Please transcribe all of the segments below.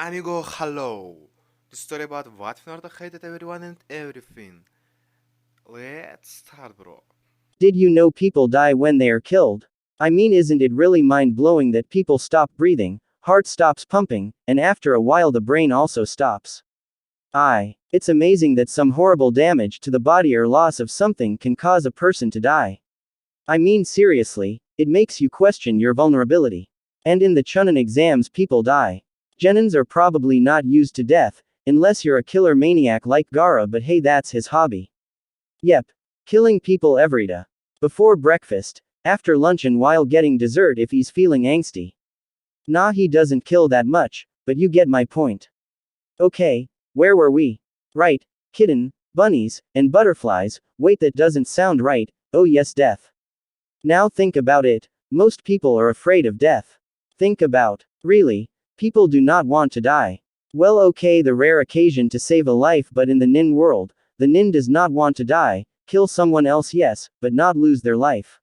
Amigo, hello. The story about what Naruto hated everyone and everything. Let's start, bro. Did you know people die when they are killed? I mean, isn't it really mind blowing that people stop breathing, heart stops pumping, and after a while the brain also stops? It's amazing that some horrible damage to the body or loss of something can cause a person to die. I mean, seriously, it makes you question your vulnerability. And in the Chunin exams, people die. Genins are probably not used to death, unless you're a killer maniac like Gara, but hey, that's his hobby. Yep. Killing people every day. Before breakfast, after lunch, and while getting dessert if he's feeling angsty. Nah, he doesn't kill that much, but you get my point. Okay, where were we? Right, kitten, bunnies, and butterflies. Wait, that doesn't sound right. Oh, yes, death. Now think about it. Most people are afraid of death. Think about. Really, people do not want to die. Well, okay, the rare occasion to save a life, but in the nin world, the nin does not want to die, kill someone else, yes, but not lose their life.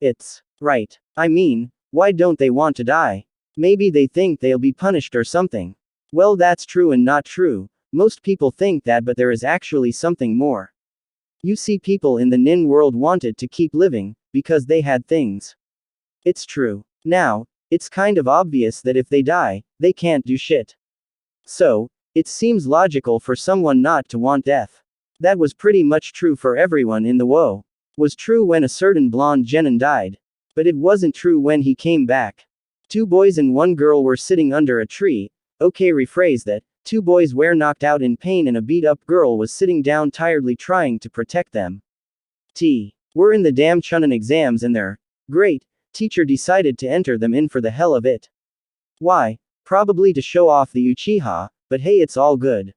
It's right. I mean, why don't they want to die? Maybe they think they'll be punished or something. Well, that's true and not true. Most people think that, but there is actually something more. You see, people in the nin world wanted to keep living, because they had things. It's true. Now, it's kind of obvious that if they die, they can't do shit. So, it seems logical for someone not to want death. That was pretty much true for everyone in the WoW. Was true when a certain blonde genin died. But it wasn't true when he came back. Two boys and one girl were sitting under a tree. Okay, rephrase that. Two boys were knocked out in pain and a beat-up girl was sitting down tiredly trying to protect them. We're in the damn Chunin exams and their great teacher decided to enter them in for the hell of it. Why? Probably to show off the Uchiha, but hey, it's all good.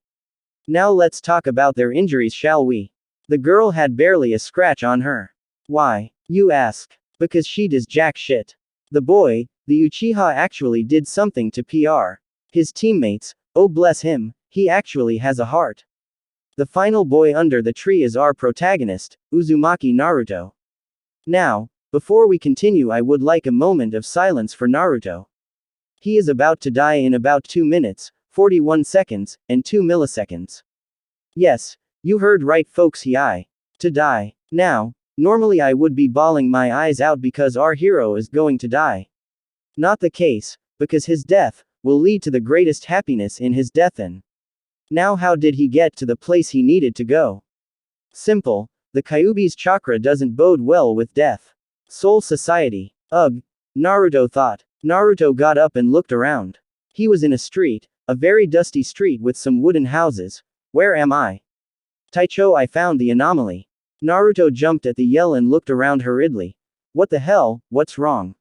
Now let's talk about their injuries, shall we? The girl had barely a scratch on her. Why, you ask? Because she does jack shit. The boy, the Uchiha, actually did something to PR. His teammates, oh bless him, he actually has a heart. The final boy under the tree is our protagonist, Uzumaki Naruto. Now, before we continue, I would like a moment of silence for Naruto. He is about to die in about 2 minutes, 41 seconds, and 2 milliseconds. Yes, you heard right, folks, to die. Now, normally I would be bawling my eyes out because our hero is going to die. Not the case, because his death will lead to the greatest happiness in his death. And now, how did he get to the place he needed to go? Simple, the Kyuubi's chakra doesn't bode well with death. Soul Society. Ugh, Naruto thought. Naruto got up and looked around. He was in a street, a very dusty street with some wooden houses. Where am I? Taicho, I found the anomaly. Naruto jumped at the yell and looked around hurriedly. What the hell, what's wrong?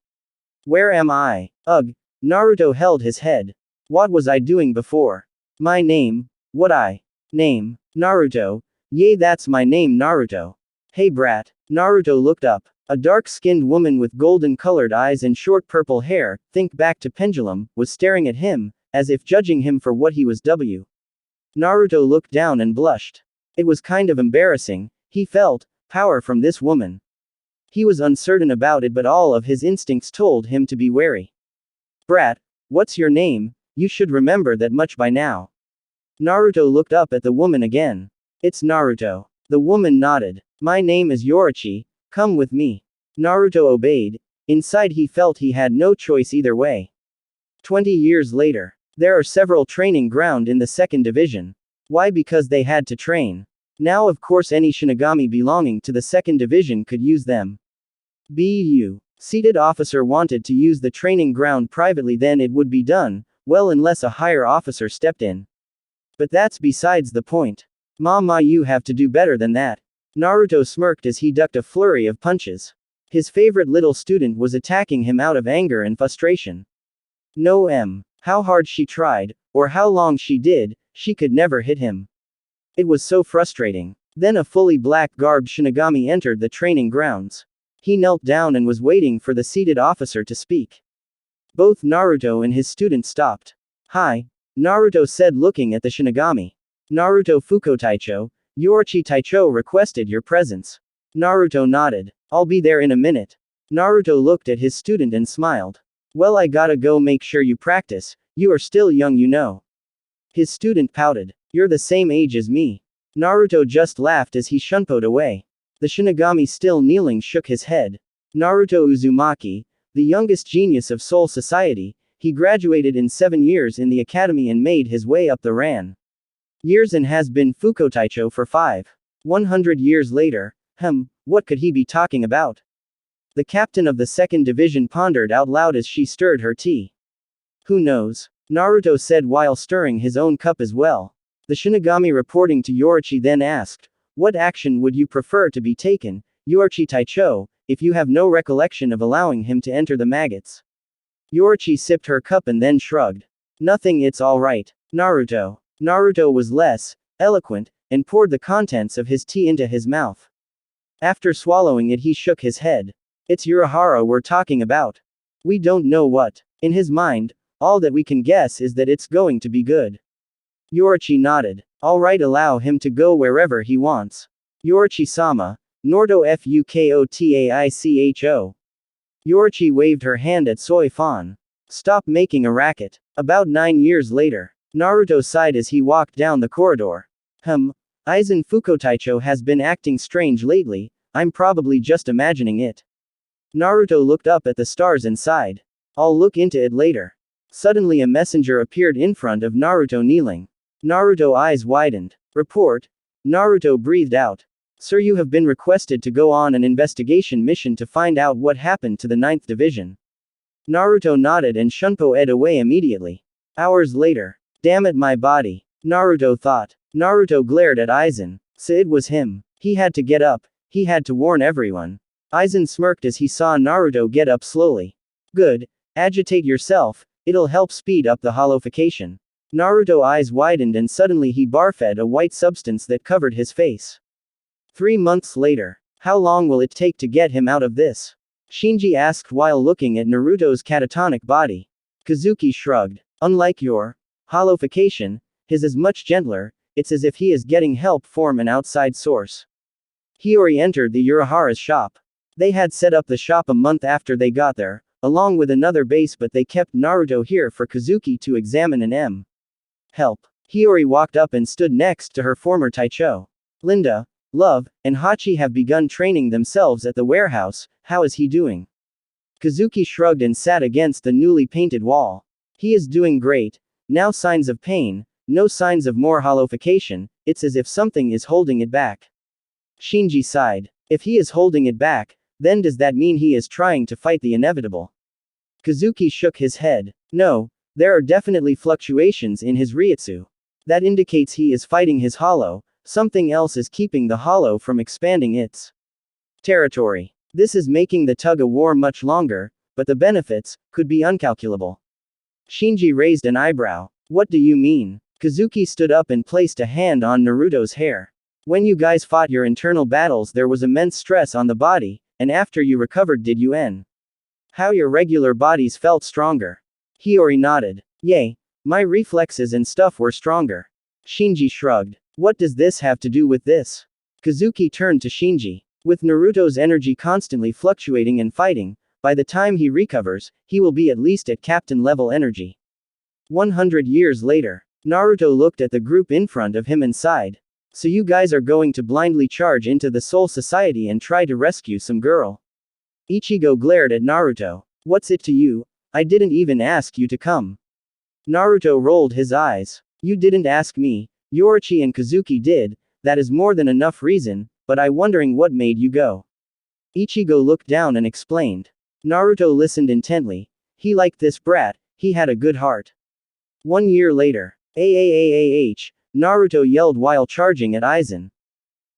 Where am I? Ugh. Naruto held his head. What was I doing before? My name? Name? Naruto. Yay, that's my name, Naruto. Hey brat. Naruto looked up. A dark-skinned woman with golden-colored eyes and short purple hair, think back to Pendulum, was staring at him, as if judging him for what he was. Naruto looked down and blushed. It was kind of embarrassing. He felt power from this woman. He was uncertain about it, but all of his instincts told him to be wary. Brat, what's your name? You should remember that much by now. Naruto looked up at the woman again. It's Naruto. The woman nodded. My name is Yoruichi. Come with me. Naruto obeyed. Inside he felt he had no choice either way. 20 years later. There are several training ground in the second division. Why? Because they had to train. Now of course any Shinigami belonging to the second division could use them. Seated officer wanted to use the training ground privately, then it would be done, well, unless a higher officer stepped in. But that's besides the point. Mama, you have to do better than that. Naruto smirked as he ducked a flurry of punches. His favorite little student was attacking him out of anger and frustration. No how hard she tried, or how long she did, she could never hit him. It was so frustrating. Then a fully black-garbed Shinigami entered the training grounds. He knelt down and was waiting for the seated officer to speak. Both Naruto and his student stopped. Hi, Naruto said, looking at the Shinigami. Naruto Fuko Taicho, Yoruichi Taicho requested your presence. Naruto nodded. I'll be there in a minute. Naruto looked at his student and smiled. Well, I gotta go make sure you practice. You are still young, you know. His student pouted. You're the same age as me. Naruto just laughed as he shunpoed away. The Shinigami still kneeling shook his head. Naruto Uzumaki, the youngest genius of Soul Society, he graduated in 7 years in the academy and made his way up the ran. Years and has been Fukotaicho for 100 years later. What could he be talking about? The captain of the second division pondered out loud as she stirred her tea. Who knows? Naruto said while stirring his own cup as well. The Shinigami reporting to Yoruichi then asked, what action would you prefer to be taken, Yoruichi Taicho, if you have no recollection of allowing him to enter the maggots? Yoruichi sipped her cup and then shrugged. Nothing, it's alright. Naruto. Naruto was less eloquent, and poured the contents of his tea into his mouth. After swallowing it, he shook his head. It's Urahara we're talking about. We don't know what. In his mind, all that we can guess is that it's going to be good. Yoruichi nodded. Alright, allow him to go wherever he wants. Yoruichi-sama, Nordo Fukotaicho. Yoruichi waved her hand at Soifan. Stop making a racket. About 9 years later, Naruto sighed as he walked down the corridor. Aizen Fukotaicho has been acting strange lately, I'm probably just imagining it. Naruto looked up at the stars and sighed. I'll look into it later. Suddenly a messenger appeared in front of Naruto kneeling. Naruto eyes widened. Report. Naruto breathed out. Sir, you have been requested to go on an investigation mission to find out what happened to the 9th division. Naruto nodded and shunpoed away immediately. Hours later. Damn it, my body. Naruto thought. Naruto glared at Aizen. So it was him. He had to get up. He had to warn everyone. Aizen smirked as he saw Naruto get up slowly. Good. Agitate yourself, it'll help speed up the holification. Naruto eyes widened and suddenly he barfed a white substance that covered his face. 3 months later. How long will it take to get him out of this? Shinji asked while looking at Naruto's catatonic body. Kazuki shrugged. Unlike your holification, his is much gentler, it's as if he is getting help from an outside source. Hiyori entered the Urahara's shop. They had set up the shop a month after they got there, along with another base, but they kept Naruto here for Kazuki to examine and help. Hiyori walked up and stood next to her former Taicho. Linda, Love, and Hachi have begun training themselves at the warehouse, how is he doing? Kazuki shrugged and sat against the newly painted wall. He is doing great. Now signs of pain, no signs of more holification, it's as if something is holding it back. Shinji sighed. If he is holding it back, then does that mean he is trying to fight the inevitable? Kazuki shook his head. No, there are definitely fluctuations in his Ryutsu. That indicates he is fighting his hollow, something else is keeping the hollow from expanding its territory. This is making the tug-of-war much longer, but the benefits could be incalculable. Shinji raised an eyebrow. What do you mean? Kazuki stood up and placed a hand on Naruto's hair. When you guys fought your internal battles, there was immense stress on the body, and after you recovered, did you how your regular bodies felt stronger? Hiyori nodded. Yay. My reflexes and stuff were stronger. Shinji shrugged. What does this have to do with this? Kazuki turned to Shinji. With Naruto's energy constantly fluctuating and fighting, by the time he recovers, he will be at least at captain level energy. 100 years later. Naruto looked at the group in front of him and sighed. So you guys are going to blindly charge into the Soul Society and try to rescue some girl? Ichigo glared at Naruto. What's it to you? I didn't even ask you to come. Naruto rolled his eyes. You didn't ask me, Yoruichi and Kazuki did, that is more than enough reason, but I wondering what made you go. Ichigo looked down and explained. Naruto listened intently. He liked this brat, he had a good heart. 1 year later. Aaaaah, Naruto yelled while charging at Aizen.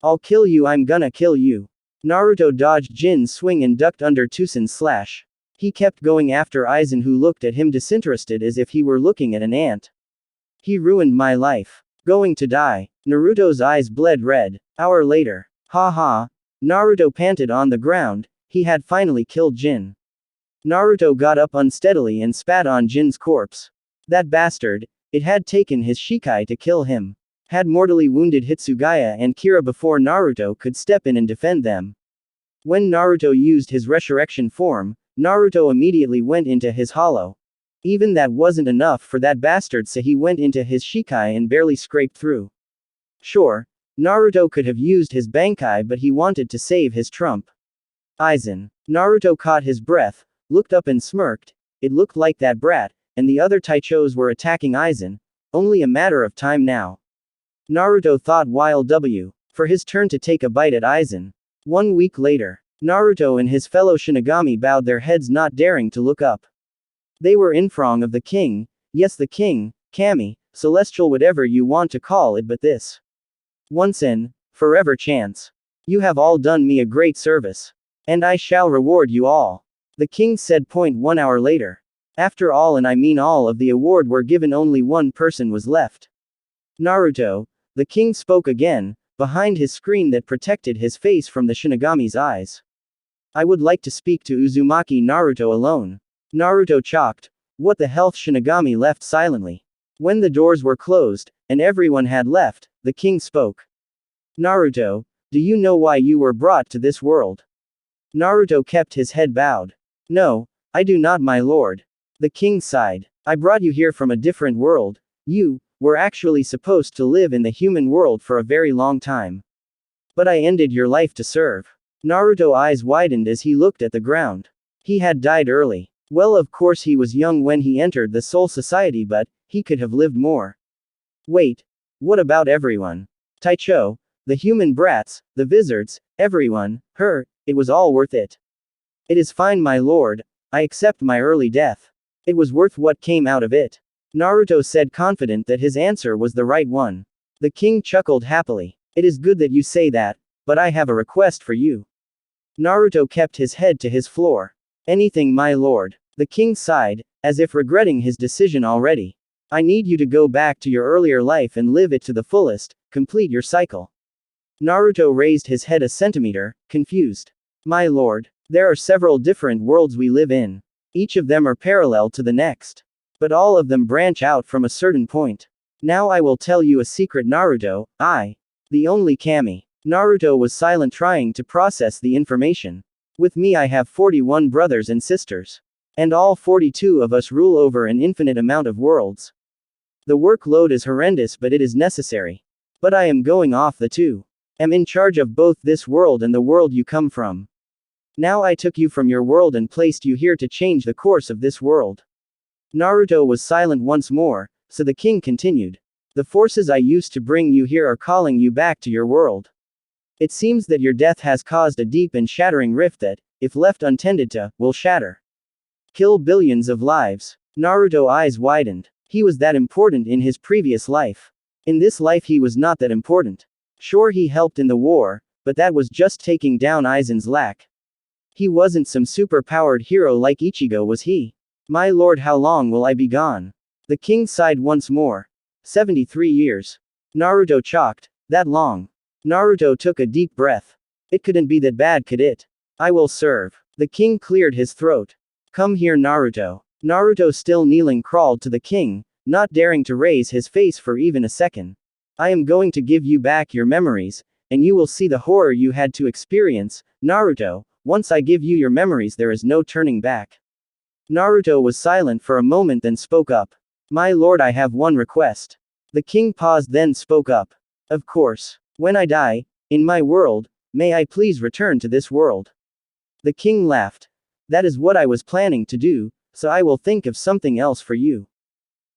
I'll kill you, I'm gonna kill you. Naruto dodged Jin's swing and ducked under Tusen's slash. He kept going after Aizen, who looked at him disinterested as if he were looking at an ant. He ruined my life. Going to die. Naruto's eyes bled red. Hour later. Ha ha. Naruto panted on the ground, he had finally killed Jin. Naruto got up unsteadily and spat on Jin's corpse. That bastard. It had taken his Shikai to kill him. Had mortally wounded Hitsugaya and Kira before Naruto could step in and defend them. When Naruto used his resurrection form, Naruto immediately went into his hollow. Even that wasn't enough for that bastard, so he went into his Shikai and barely scraped through. Sure, Naruto could have used his Bankai, but he wanted to save his trump. Aizen. Naruto caught his breath, looked up and smirked. It looked like that brat, and the other Taichos were attacking Aizen. Only a matter of time now. Naruto thought while waiting for his turn to take a bite at Aizen. 1 week later, Naruto and his fellow Shinigami bowed their heads, not daring to look up. They were in front of the king, yes, the king, Kami, celestial, whatever you want to call it, but this once in forever chance. You have all done me a great service, and I shall reward you all. The king said. 1 hour later. After all, and I mean all of the award were given, only one person was left. Naruto. The king spoke again, behind his screen that protected his face from the Shinigami's eyes. I would like to speak to Uzumaki Naruto alone. Naruto chocked. What the health? Shinigami left silently. When the doors were closed, and everyone had left, the king spoke. Naruto, do you know why you were brought to this world? Naruto kept his head bowed. No, I do not, my lord. The king sighed. I brought you here from a different world. You were actually supposed to live in the human world for a very long time. But I ended your life to serve. Naruto's eyes widened as he looked at the ground. He had died early. Well, of course he was young when he entered the Soul Society, but he could have lived more. Wait. What about everyone? Taicho, the human brats, the wizards, everyone, it was all worth it. It is fine, my lord. I accept my early death. It was worth what came out of it. Naruto said, confident that his answer was the right one. The king chuckled happily. It is good that you say that, but I have a request for you. Naruto kept his head to his floor. Anything, my lord. The king sighed, as if regretting his decision already. I need you to go back to your earlier life and live it to the fullest, complete your cycle. Naruto raised his head a centimeter, confused. My lord, there are several different worlds we live in. Each of them are parallel to the next. But all of them branch out from a certain point. Now I will tell you a secret, Naruto. The only Kami. Naruto was silent, trying to process the information. With me I have 41 brothers and sisters. And all 42 of us rule over an infinite amount of worlds. The workload is horrendous, but it is necessary. But I am going off the two. Am in charge of both this world and the world you come from. Now I took you from your world and placed you here to change the course of this world. Naruto was silent once more, so the king continued. The forces I used to bring you here are calling you back to your world. It seems that your death has caused a deep and shattering rift that, if left untended to, will shatter. Kill billions of lives. Naruto's eyes widened. He was that important in his previous life. In this life he was not that important. Sure, he helped in the war, but that was just taking down Aizen's lack. He wasn't some super-powered hero like Ichigo, was he? My lord, how long will I be gone? The king sighed once more. 73 years. Naruto chocked. That long. Naruto took a deep breath. It couldn't be that bad, could it? I will serve. The king cleared his throat. Come here, Naruto. Naruto, still kneeling, crawled to the king, not daring to raise his face for even a second. I am going to give you back your memories, and you will see the horror you had to experience, Naruto. Once I give you your memories, there is no turning back. Naruto was silent for a moment, then spoke up. My lord, I have one request. The king paused, then spoke up. Of course. When I die, in my world, may I please return to this world? The king laughed. That is what I was planning to do, so I will think of something else for you.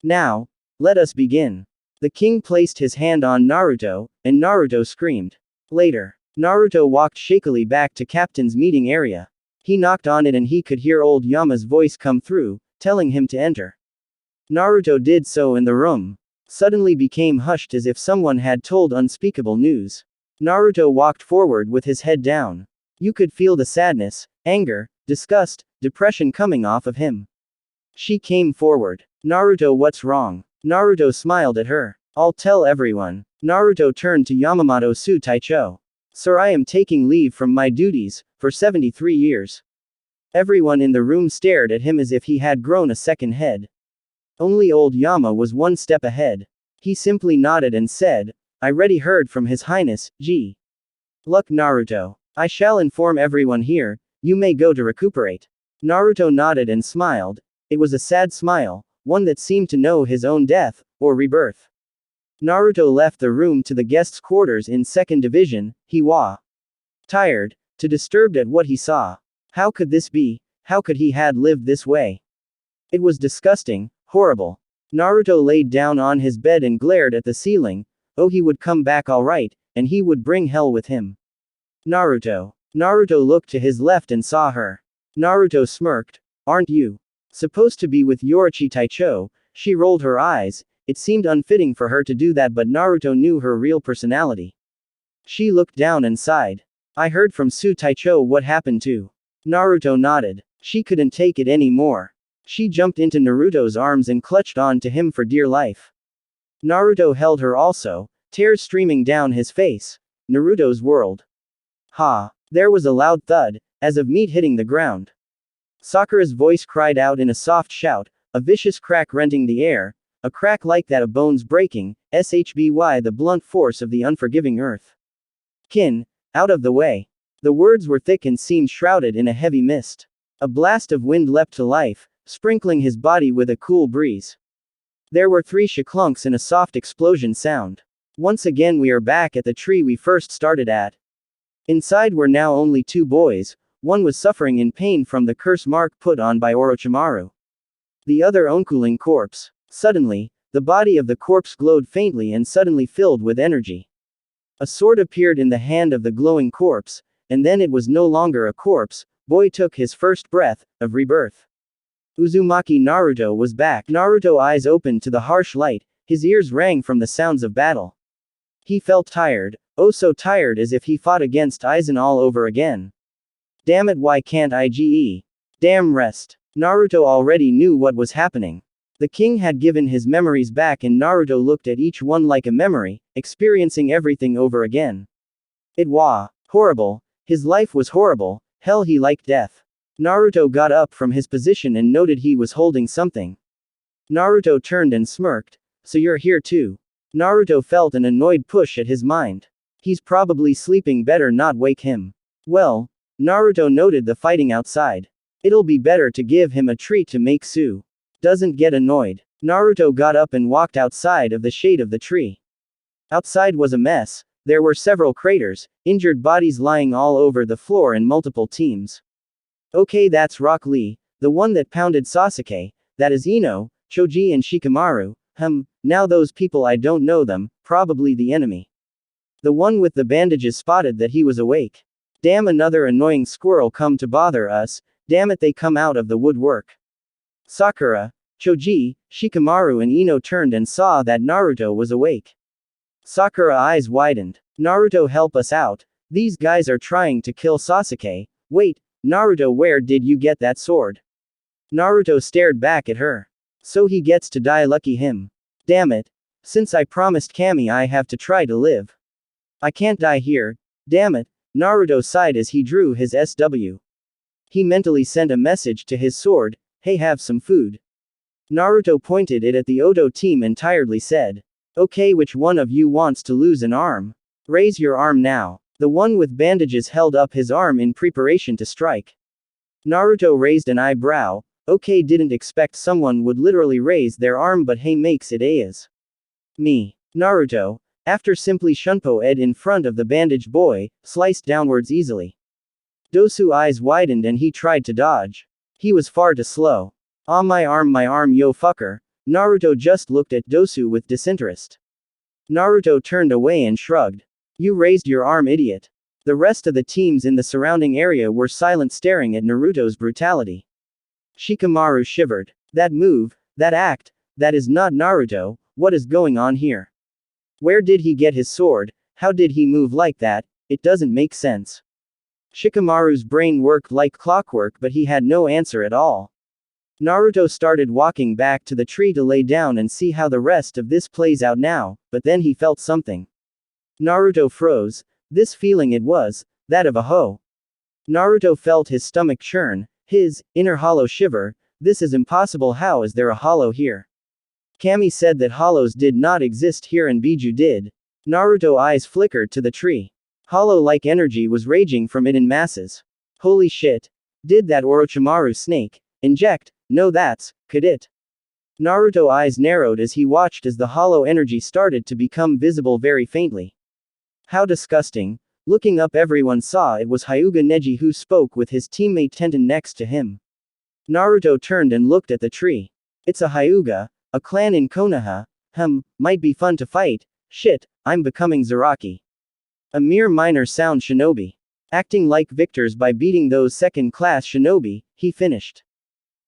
Now, let us begin. The king placed his hand on Naruto, and Naruto screamed. Later, Naruto walked shakily back to Captain's meeting area. He knocked on it and he could hear old Yama's voice come through, telling him to enter. Naruto did so, and the room suddenly became hushed as if someone had told unspeakable news. Naruto walked forward with his head down. You could feel the sadness, anger, disgust, depression coming off of him. She came forward. Naruto, what's wrong? Naruto smiled at her. I'll tell everyone. Naruto turned to Yamamoto Su Taicho. Sir, I am taking leave from my duties, for 73 years. Everyone in the room stared at him as if he had grown a second head. Only old Yama was one step ahead. He simply nodded and said, I already heard from His Highness, G. Luck, Naruto. I shall inform everyone here, you may go to recuperate. Naruto nodded and smiled. It was a sad smile, one that seemed to know his own death, or rebirth. Naruto left the room to the guests' quarters in 2nd Division. He was tired, too disturbed at what he saw. How could this be? How could he had lived this way? It was disgusting, horrible. Naruto laid down on his bed and glared at the ceiling. Oh, he would come back alright, and he would bring hell with him. Naruto. Naruto looked to his left and saw her. Naruto smirked. Aren't you supposed to be with Yoruichi Taicho? She rolled her eyes. It seemed unfitting for her to do that, but Naruto knew her real personality. She looked down and sighed. I heard from Su Taicho what happened to. Naruto nodded. She couldn't take it anymore. She jumped into Naruto's arms and clutched on to him for dear life. Naruto held her also, tears streaming down his face. Naruto's world. Ha! There was a loud thud, as of meat hitting the ground. Sakura's voice cried out in a soft shout, a vicious crack rending the air, a crack like that of bones breaking, shby the blunt force of the unforgiving earth. Kin, out of the way. The words were thick and seemed shrouded in a heavy mist. A blast of wind leapt to life, sprinkling his body with a cool breeze. There were 3 shaklunks and a soft explosion sound. Once again we are back at the tree we first started at. Inside were now only 2 boys, one was suffering in pain from the curse mark put on by Orochimaru. The other Onkuling corpse. Suddenly, the body of the corpse glowed faintly and suddenly filled with energy. A sword appeared in the hand of the glowing corpse, and then it was no longer a corpse. Boy took his first breath of rebirth. Uzumaki Naruto was back. Naruto eyes opened to the harsh light, his ears rang from the sounds of battle. He felt tired, oh so tired, as if he fought against Aizen all over again. Damn it, why can't I ge? Damn rest. Naruto already knew what was happening. The king had given his memories back and Naruto looked at each one like a memory, experiencing everything over again. It was horrible. His life was horrible. Hell, he liked death. Naruto got up from his position and noted he was holding something. Naruto turned and smirked. So you're here too. Naruto felt an annoyed push at his mind. He's probably sleeping, better not wake him. Well, Naruto noted the fighting outside. It'll be better to give him a treat to make Su doesn't get annoyed. Naruto got up and walked outside of the shade of the tree. Outside was a mess. There were several craters, injured bodies lying all over the floor in multiple teams. Okay, that's Rock Lee, the one that pounded Sasuke. That is Ino, Choji and Shikamaru. Now those people, I don't know them, probably the enemy. The one with the bandages spotted that he was awake. Damn, another annoying squirrel come to bother us. Damn it, they come out of the woodwork. Sakura, Choji, Shikamaru and Ino turned and saw that Naruto was awake. Sakura eyes widened. Naruto, help us out. These guys are trying to kill Sasuke. Wait, Naruto, where did you get that sword? Naruto stared back at her. So he gets to die, lucky him. Damn it. Since I promised Kami I have to try to live. I can't die here. Damn it. Naruto sighed as he drew his SW. He mentally sent a message to his sword. Hey, have some food. Naruto pointed it at the Odo team and tiredly said. Okay, which one of you wants to lose an arm? Raise your arm now. The one with bandages held up his arm in preparation to strike. Naruto raised an eyebrow. Okay, didn't expect someone would literally raise their arm, but hey, makes it is. Me. Naruto, after simply shunpo ed in front of the bandaged boy, sliced downwards easily. Dosu eyes widened and he tried to dodge. He was far too slow. Ah, my arm, yo fucker. Naruto just looked at Dosu with disinterest. Naruto turned away and shrugged. You raised your arm, idiot. The rest of the teams in the surrounding area were silent, staring at Naruto's brutality. Shikamaru shivered. That move, that act, that is not Naruto. What is going on here? Where did he get his sword? How did he move like that? It doesn't make sense. Shikamaru's brain worked like clockwork, but he had no answer at all. Naruto started walking back to the tree to lay down and see how the rest of this plays out now, but then he felt something. Naruto froze. This feeling, it was that of a hoe. Naruto felt his stomach churn, his inner hollow shiver. This is impossible. How is there a hollow here? Kami said that hollows did not exist here and Biju did. Naruto eyes flickered to the tree. Hollow-like energy was raging from it in masses. Holy shit. Did that Orochimaru snake inject No, could it? Naruto's eyes narrowed as he watched as the hollow energy started to become visible very faintly. How disgusting. Looking up, everyone saw it was Hyuga Neji who spoke with his teammate Tenten next to him. Naruto turned and looked at the tree. It's a Hyuga, a clan in Konoha. Might be fun to fight. Shit, I'm becoming Zaraki. A mere minor sound shinobi. Acting like victors by beating those second-class shinobi, he finished.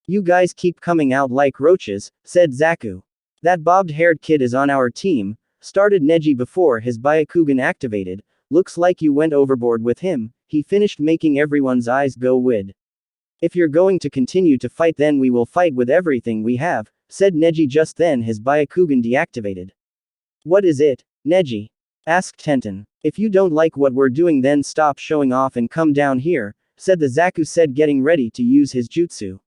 You guys keep coming out like roaches, said Zaku. That bobbed-haired kid is on our team, started Neji before his Byakugan activated. Looks like you went overboard with him, he finished, making everyone's eyes go wide. If you're going to continue to fight, then we will fight with everything we have, said Neji just then, his Byakugan deactivated. What is it, Neji? Asked Tenten. If you don't like what we're doing, then stop showing off and come down here, said the Zaku, said, getting ready to use his jutsu.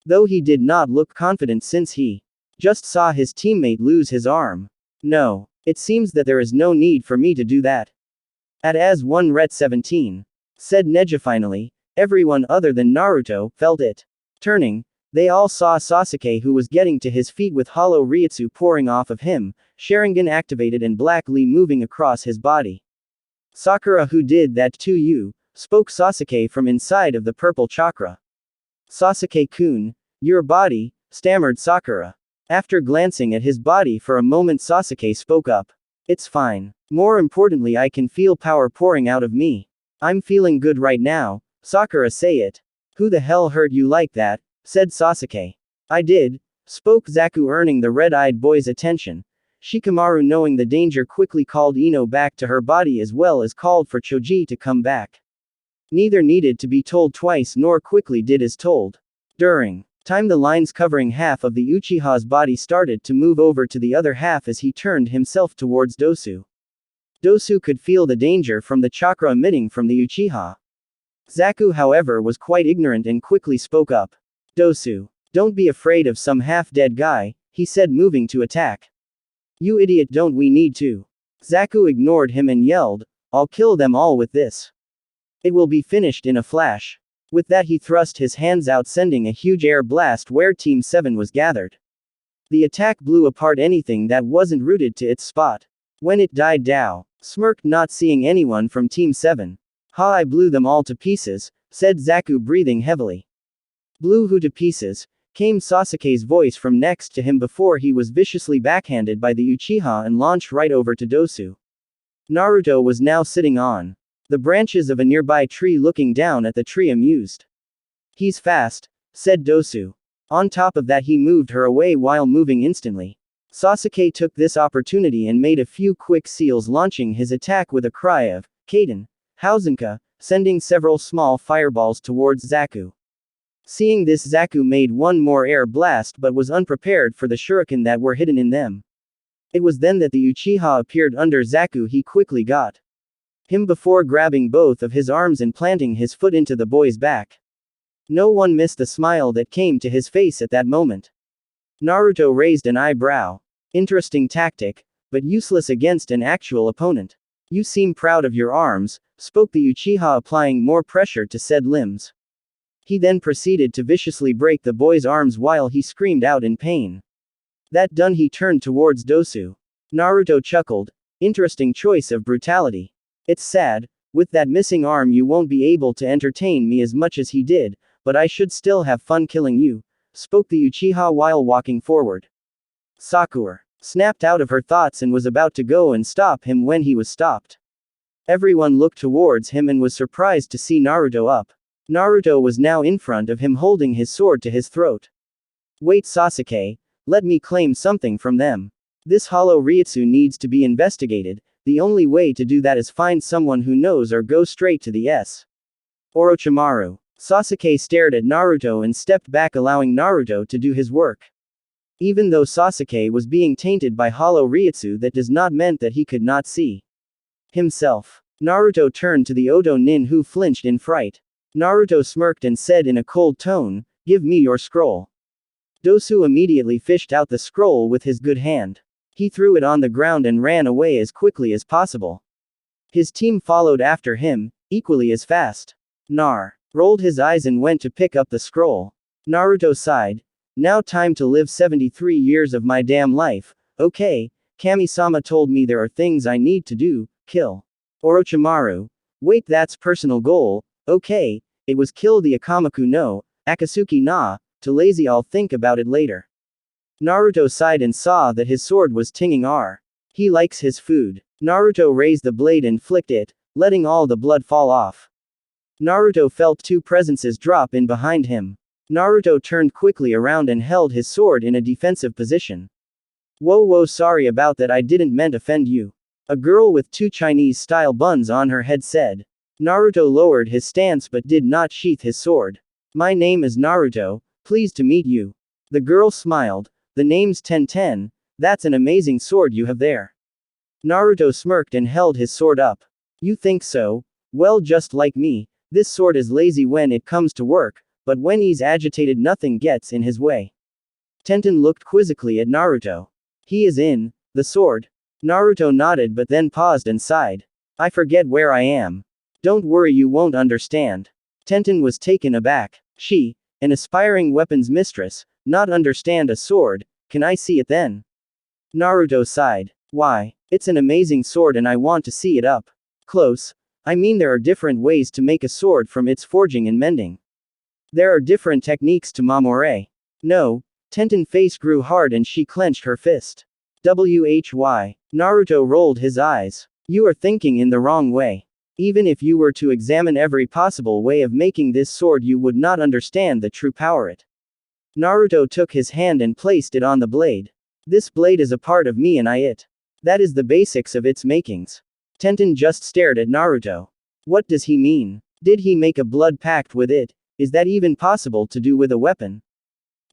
Though he did not look confident since he just saw his teammate lose his arm. No, it seems that there is no need for me to do that. As one Ret 17. Said Neji finally. Everyone other than Naruto felt it. Turning, they all saw Sasuke, who was getting to his feet with hollow Ryutsu pouring off of him, Sharingan activated and Black Lee moving across his body. Sakura, who did that to you? Spoke Sasuke from inside of the purple chakra. Sasuke-kun, your body, stammered Sakura. After glancing at his body for a moment, Sasuke spoke up. It's fine. More importantly, I can feel power pouring out of me. I'm feeling good right now, Sakura say it. Who the hell hurt you like that? Said Sasuke. I did, spoke Zaku, earning the red-eyed boy's attention. Shikamaru, knowing the danger, quickly called Ino back to her body as well as called for Choji to come back. Neither needed to be told twice nor quickly did as told. During time, the lines covering half of the Uchiha's body started to move over to the other half as he turned himself towards Dosu. Dosu could feel the danger from the chakra emitting from the Uchiha. Zaku, however, was quite ignorant and quickly spoke up. Dosu, don't be afraid of some half-dead guy, he said, moving to attack. You idiot, don't we need to? Zaku ignored him and yelled, I'll kill them all with this. It will be finished in a flash. With that, he thrust his hands out, sending a huge air blast where Team 7 was gathered. The attack blew apart anything that wasn't rooted to its spot. When it died, Dao smirked, not seeing anyone from Team 7. I blew them all to pieces, said Zaku, breathing heavily. Blew who to pieces? Came Sasuke's voice from next to him before he was viciously backhanded by the Uchiha and launched right over to Dosu. Naruto was now sitting on the branches of a nearby tree, looking down at the tree, amused. He's fast, said Dosu. On top of that, he moved her away while moving instantly. Sasuke took this opportunity and made a few quick seals, launching his attack with a cry of Kaden, Hausenka, sending several small fireballs towards Zaku. Seeing this, Zaku made one more air blast but was unprepared for the shuriken that were hidden in them. It was then that the Uchiha appeared under Zaku. He quickly got him before grabbing both of his arms and planting his foot into the boy's back. No one missed the smile that came to his face at that moment. Naruto raised an eyebrow. Interesting tactic, but useless against an actual opponent. You seem proud of your arms, spoke the Uchiha, applying more pressure to said limbs. He then proceeded to viciously break the boy's arms while he screamed out in pain. That done, he turned towards Dosu. Naruto chuckled. Interesting choice of brutality. It's sad, with that missing arm you won't be able to entertain me as much as he did, but I should still have fun killing you, spoke the Uchiha while walking forward. Sakura snapped out of her thoughts and was about to go and stop him when he was stopped. Everyone looked towards him and was surprised to see Naruto up. Naruto was now in front of him, holding his sword to his throat. Wait, Sasuke, let me claim something from them. This hollow Ryutsu needs to be investigated. The only way to do that is find someone who knows or go straight to the Orochimaru. Sasuke stared at Naruto and stepped back, allowing Naruto to do his work. Even though Sasuke was being tainted by hollow Ryutsu, that does not mean that he could not see himself. Naruto turned to the Oto Nin, who flinched in fright. Naruto smirked and said in a cold tone, "Give me your scroll." Dosu immediately fished out the scroll with his good hand. He threw it on the ground and ran away as quickly as possible. His team followed after him, equally as fast. Nar rolled his eyes and went to pick up the scroll. Naruto sighed. Now time to live 73 years of my damn life. Okay, Kami-sama told me there are things I need to do, kill Orochimaru. Wait, that's personal goal. Okay, it was kill the Akamaku no, Akatsuki na, too lazy, I'll think about it later. Naruto sighed and saw that his sword was tinging R. He likes his food. Naruto raised the blade and flicked it, letting all the blood fall off. Naruto felt two presences drop in behind him. Naruto turned quickly around and held his sword in a defensive position. Whoa, sorry about that, I didn't meant offend you. A girl with two Chinese-style buns on her head said. Naruto lowered his stance but did not sheath his sword. My name is Naruto, pleased to meet you. The girl smiled. The name's Ten, that's an amazing sword you have there. Naruto smirked and held his sword up. You think so? Well, just like me, this sword is lazy when it comes to work, but when he's agitated nothing gets in his way. Tenten looked quizzically at Naruto. He is in the sword. Naruto nodded but then paused and sighed. I forget where I am. Don't worry, you won't understand. Tenten was taken aback. She, an aspiring weapons mistress, not understand a sword, can I see it then? Naruto sighed. Why, it's an amazing sword and I want to see it up close. I mean, there are different ways to make a sword from its forging and mending. There are different techniques to Mamore. No, Tenten's face grew hard and she clenched her fist. Why? Naruto rolled his eyes. You are thinking in the wrong way. Even if you were to examine every possible way of making this sword, you would not understand the true power it. Naruto took his hand and placed it on the blade. This blade is a part of me and I it. That is the basics of its makings. Tenten just stared at Naruto. What does he mean? Did he make a blood pact with it? Is that even possible to do with a weapon?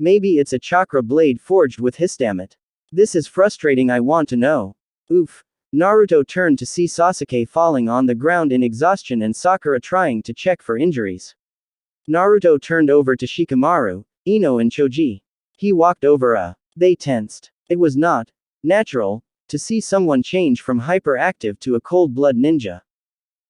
Maybe it's a chakra blade forged with histamate. This is frustrating, I want to know. Oof. Naruto turned to see Sasuke falling on the ground in exhaustion and Sakura trying to check for injuries. Naruto turned over to Shikamaru, Ino and Choji. He walked over. They tensed. It was not natural to see someone change from hyperactive to a cold-blood ninja.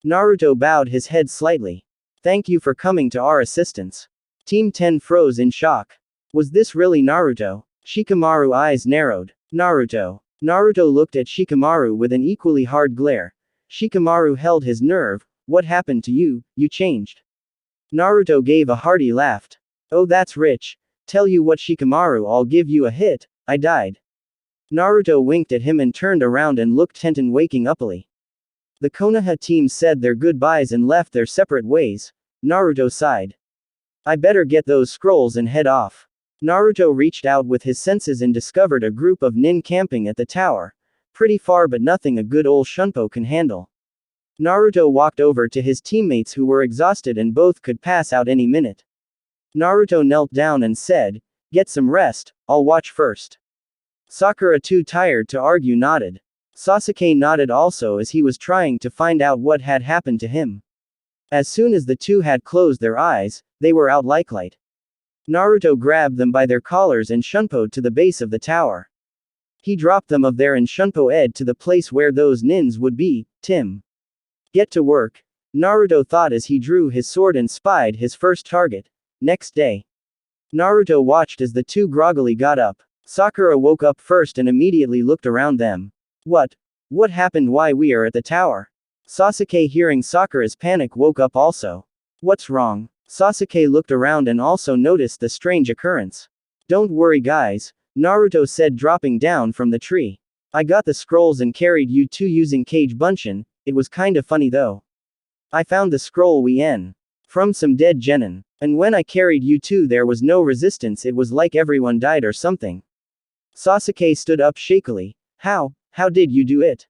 Naruto bowed his head slightly. Thank you for coming to our assistance. Team 10 froze in shock. Was this really Naruto? Shikamaru's eyes narrowed. Naruto. Naruto looked at Shikamaru with an equally hard glare. Shikamaru held his nerve. What happened to you? You changed. Naruto gave a hearty laugh. Oh, that's rich. Tell you what, Shikamaru, I'll give you a hit. I died. Naruto winked at him and turned around and looked Tenten waking uppily. The Konoha team said their goodbyes and left their separate ways. Naruto sighed. I better get those scrolls and head off. Naruto reached out with his senses and discovered a group of nin camping at the tower. Pretty far but nothing a good old Shunpo can handle. Naruto walked over to his teammates who were exhausted and both could pass out any minute. Naruto knelt down and said, get some rest, I'll watch first. Sakura, too tired to argue, nodded. Sasuke nodded also as he was trying to find out what had happened to him. As soon as the two had closed their eyes, they were out like light. Naruto grabbed them by their collars and shunpoed to the base of the tower. He dropped them of there and shunpoed to the place where those nins would be. Tim. Get to work, Naruto thought as he drew his sword and spied his first target. Next day. Naruto watched as the two groggily got up. Sakura woke up first and immediately looked around them. What happened? Why we are at the tower? Sasuke, hearing Sakura's panic, woke up also. What's wrong? Sasuke looked around and also noticed the strange occurrence. Don't worry guys, Naruto said, dropping down from the tree. I got the scrolls and carried you two using Kage Bunshin. It was kinda funny though. I found the scroll from some dead genin. And when I carried you two there was no resistance, it was like everyone died or something. Sasuke stood up shakily. How did you do it?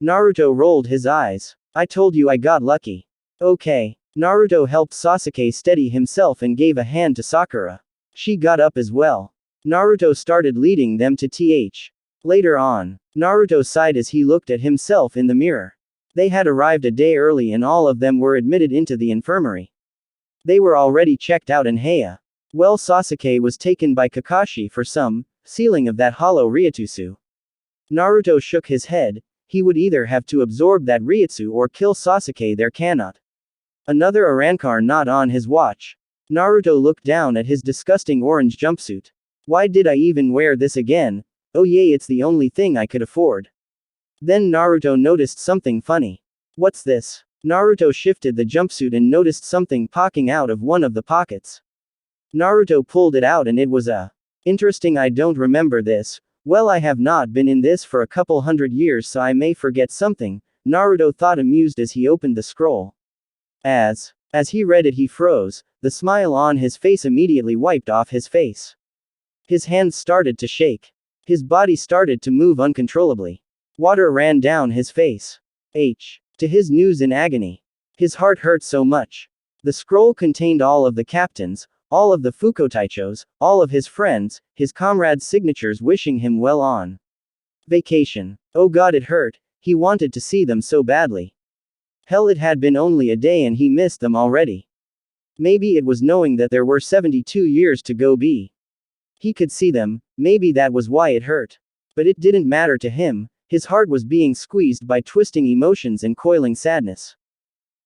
Naruto rolled his eyes. I told you I got lucky. Okay. Naruto helped Sasuke steady himself and gave a hand to Sakura. She got up as well. Naruto started leading them to th. Later on, Naruto sighed as he looked at himself in the mirror. They had arrived a day early and all of them were admitted into the infirmary. They were already checked out and well, Sasuke was taken by Kakashi for some sealing of that hollow Ryutsu. Naruto shook his head. He would either have to absorb that Ryutsu or kill Sasuke. There cannot another Arrancar not on his watch. Naruto looked down at his disgusting orange jumpsuit. Why did I even wear this again? Oh yay, it's the only thing I could afford. Then Naruto noticed something funny. What's this? Naruto shifted the jumpsuit and noticed something poking out of one of the pockets. Naruto pulled it out and it was a. Interesting, I don't remember this. Well, I have not been in this for a couple hundred years, so I may forget something, Naruto thought, amused as he opened the scroll. As he read it, he froze. The smile on his face immediately wiped off his face. His hands started to shake. His body started to move uncontrollably. Water ran down his face. To his news in agony. His heart hurt so much. The scroll contained all of the captains, all of the Fukotaichos, all of his friends, his comrades' signatures wishing him well on vacation. Oh god, it hurt. He wanted to see them so badly. Hell, it had been only a day and he missed them already. Maybe it was knowing that there were 72 years to go by. He could see them, maybe that was why it hurt. But it didn't matter to him, his heart was being squeezed by twisting emotions and coiling sadness.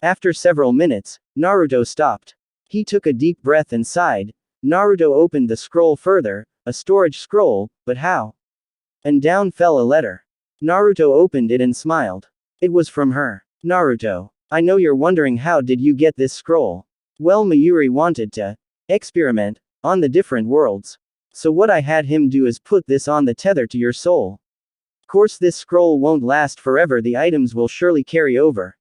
After several minutes, Naruto stopped. He took a deep breath and sighed. Naruto opened the scroll further, a storage scroll, but how? And down fell a letter. Naruto opened it and smiled. It was from her. Naruto, I know you're wondering, how did you get this scroll? Well, Mayuri wanted to experiment on the different worlds. So what I had him do is put this on the tether to your soul. Course this scroll won't last forever, the items will surely carry over.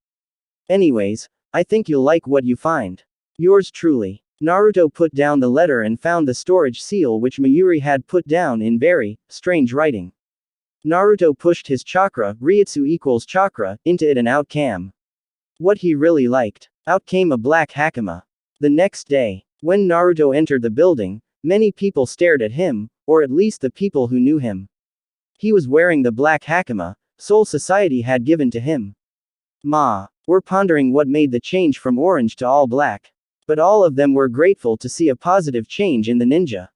Anyways, I think you'll like what you find. Yours truly. Naruto put down the letter and found the storage seal which Mayuri had put down in very strange writing. Naruto pushed his chakra, Ryutsu equals chakra, into it and out came what he really liked. Out came a black hakama. The next day, when Naruto entered the building, many people stared at him, or at least the people who knew him. He was wearing the black hakama Soul Society had given to him. Were pondering what made the change from orange to all black. But all of them were grateful to see a positive change in the ninja.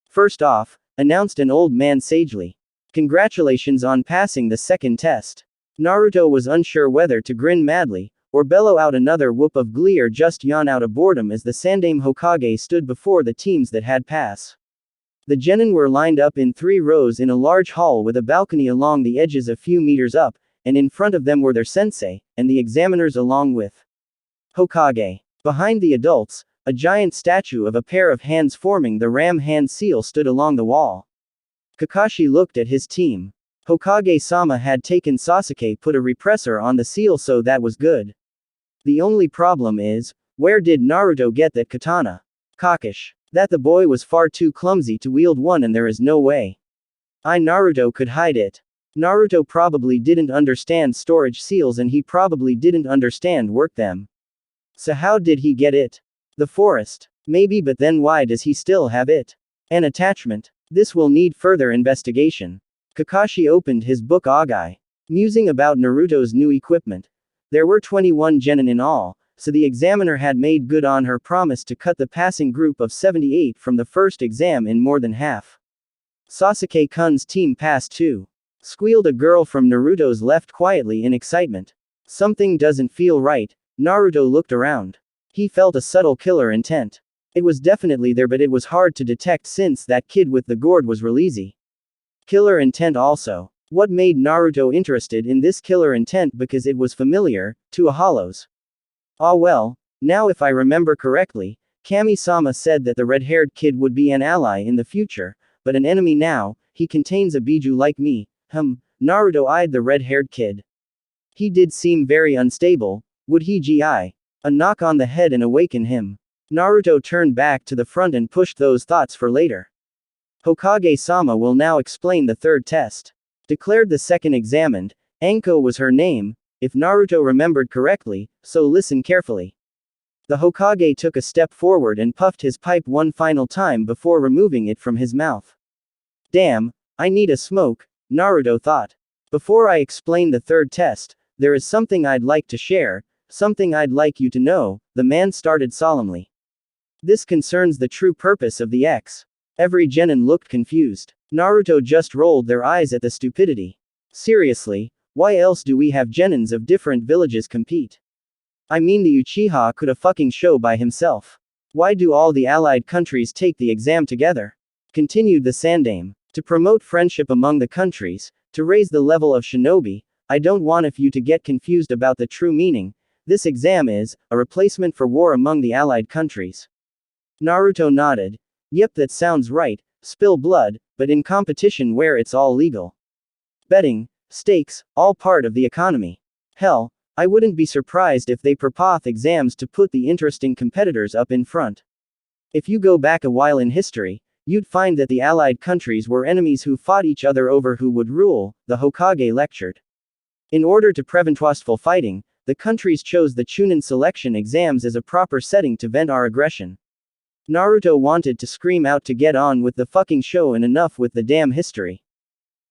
First off, announced an old man sagely. Congratulations on passing the second test. Naruto was unsure whether to grin madly, or bellow out another whoop of glee, or just yawn out of boredom as the Sandaime Hokage stood before the teams that had passed. The genin were lined up in 3 rows in a large hall with a balcony along the edges a few meters up, and in front of them were their sensei, and the examiners along with Hokage. Behind the adults, a giant statue of a pair of hands forming the ram hand seal stood along the wall. Kakashi looked at his team. Hokage-sama had taken Sasuke, put a repressor on the seal, so that was good. The only problem is, where did Naruto get that katana? Kakashi. That the boy was far too clumsy to wield one, and there is no way Naruto could hide it. Naruto probably didn't understand storage seals, and he probably didn't understand work them. So how did he get it? The forest. Maybe, but then why does he still have it? An attachment. This will need further investigation. Kakashi opened his book Agai. Musing about Naruto's new equipment. There were 21 genin in all, so the examiner had made good on her promise to cut the passing group of 78 from the first exam in more than half. Sasuke-kun's team passed too. Squealed a girl from Naruto's left quietly in excitement. Something doesn't feel right. Naruto looked around. He felt a subtle killer intent. It was definitely there, but it was hard to detect since that kid with the gourd was Releasy. Killer intent also. What made Naruto interested in this killer intent? Because it was familiar to a Hollows. Ah well, now if I remember correctly, Kami-sama said that the red-haired kid would be an ally in the future, but an enemy now. He contains a Biju like me. Naruto eyed the red-haired kid. He did seem very unstable. Would he gi a knock on the head and awaken him? Naruto turned back to the front and pushed those thoughts for later. Hokage-sama will now explain the third test. Declared the second examined. Anko was her name, if Naruto remembered correctly, so listen carefully. The Hokage took a step forward and puffed his pipe one final time before removing it from his mouth. Damn, I need a smoke, Naruto thought. Before I explain the third test, there is something I'd like to share, something I'd like you to know, the man started solemnly. This concerns the true purpose of the X. Every genin looked confused. Naruto just rolled their eyes at the stupidity. Seriously, why else do we have genins of different villages compete? I mean, the Uchiha could a fucking show by himself. Why do all the allied countries take the exam together? Continued the Sandaime. To promote friendship among the countries, to raise the level of shinobi. I don't want you to get confused about the true meaning. This exam is a replacement for war among the allied countries. Naruto nodded. Yep, that sounds right. Spill blood, but in competition where it's all legal. Betting, stakes, all part of the economy. Hell, I wouldn't be surprised if they propose exams to put the interesting competitors up in front. If you go back a while in history, you'd find that the allied countries were enemies who fought each other over who would rule, the Hokage lectured. In order to prevent wasteful fighting, the countries chose the Chunin selection exams as a proper setting to vent our aggression. Naruto wanted to scream out to get on with the fucking show and enough with the damn history.